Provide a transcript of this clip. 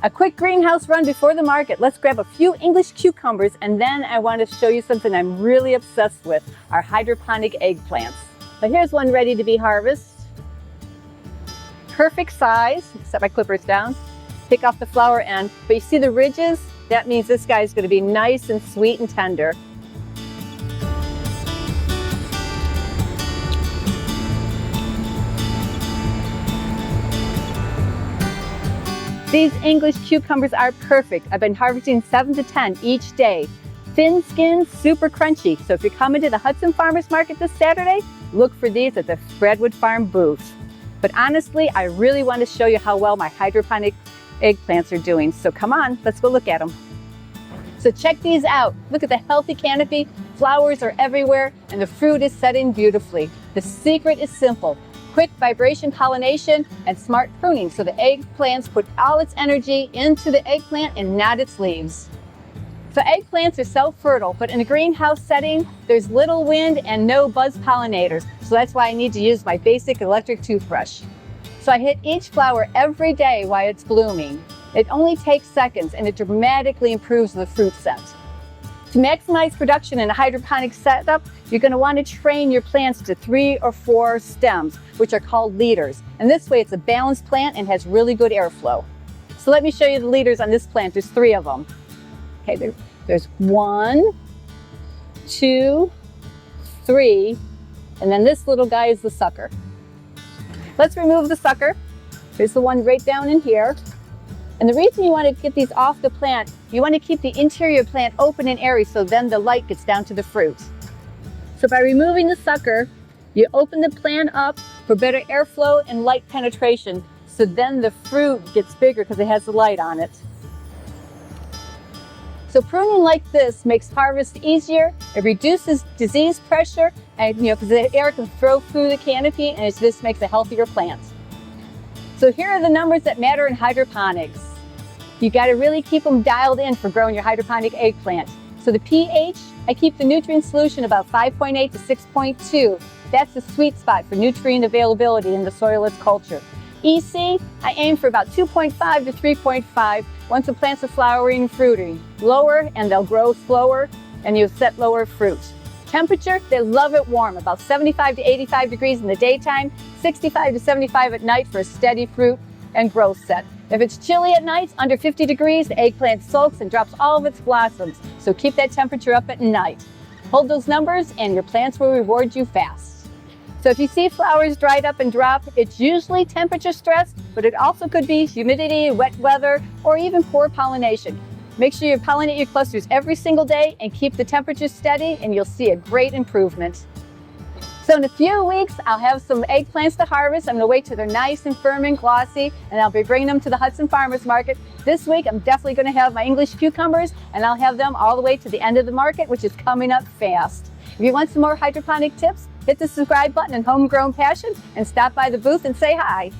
A quick greenhouse run before the market. Let's grab a few English cucumbers, and then I want to show you something I'm really obsessed with, our hydroponic eggplants. But here's one ready to be harvested. Perfect size. Set my clippers down. Pick off the flower end. But you see the ridges? That means this guy's going to be nice and sweet and tender. These English cucumbers are perfect. I've been harvesting 7 to 10 each day. Thin skin, super crunchy. So if you're coming to the Hudson Farmers Market this Saturday, look for these at the Bradwood Farm booth. But honestly, I really want to show you how well my hydroponic eggplants are doing. So come on, let's go look at them. So check these out. Look at the healthy canopy. Flowers are everywhere and the fruit is setting beautifully. The secret is simple. Quick vibration pollination and smart pruning, so the eggplants put all its energy into the eggplant and not its leaves. So eggplants are self-fertile, but in a greenhouse setting, there's little wind and no buzz pollinators. So that's why I need to use my basic electric toothbrush. So I hit each flower every day while it's blooming. It only takes seconds and it dramatically improves the fruit set. To maximize production in a hydroponic setup, you're going to want to train your plants to 3 or 4 stems, which are called leaders. And this way it's a balanced plant and has really good airflow. So let me show you the leaders on this plant. There's 3 of them. Okay, there's 1, 2, 3, and then this little guy is the sucker. Let's remove the sucker. There's the one right down in here. And the reason you want to get these off the plant, you want to keep the interior plant open and airy so then the light gets down to the fruit. So by removing the sucker, you open the plant up for better airflow and light penetration, so then the fruit gets bigger because it has the light on it. So pruning like this makes harvest easier, it reduces disease pressure, and because the air can flow through the canopy, and this makes a healthier plant. So here are the numbers that matter in hydroponics. You got to really keep them dialed in for growing your hydroponic eggplant. So the pH, I keep the nutrient solution about 5.8 to 6.2. That's the sweet spot for nutrient availability in the soil it's cultured. EC, I aim for about 2.5 to 3.5 once the plants are flowering and fruiting. Lower and they'll grow slower and you'll set lower fruit. Temperature, they love it warm, about 75 to 85 degrees in the daytime, 65 to 75 at night for a steady fruit and growth set. If it's chilly at night, under 50 degrees, the eggplant soaks and drops all of its blossoms. So keep that temperature up at night. Hold those numbers and your plants will reward you fast. So if you see flowers dried up and drop, it's usually temperature stress, but it also could be humidity, wet weather, or even poor pollination. Make sure you pollinate your clusters every single day and keep the temperature steady and you'll see a great improvement. So in a few weeks, I'll have some eggplants to harvest. I'm going to wait till they're nice and firm and glossy, and I'll be bringing them to the Hudson Farmers Market. This week, I'm definitely going to have my English cucumbers, and I'll have them all the way to the end of the market, which is coming up fast. If you want some more hydroponic tips, hit the subscribe button in Homegrown Passion and stop by the booth and say hi.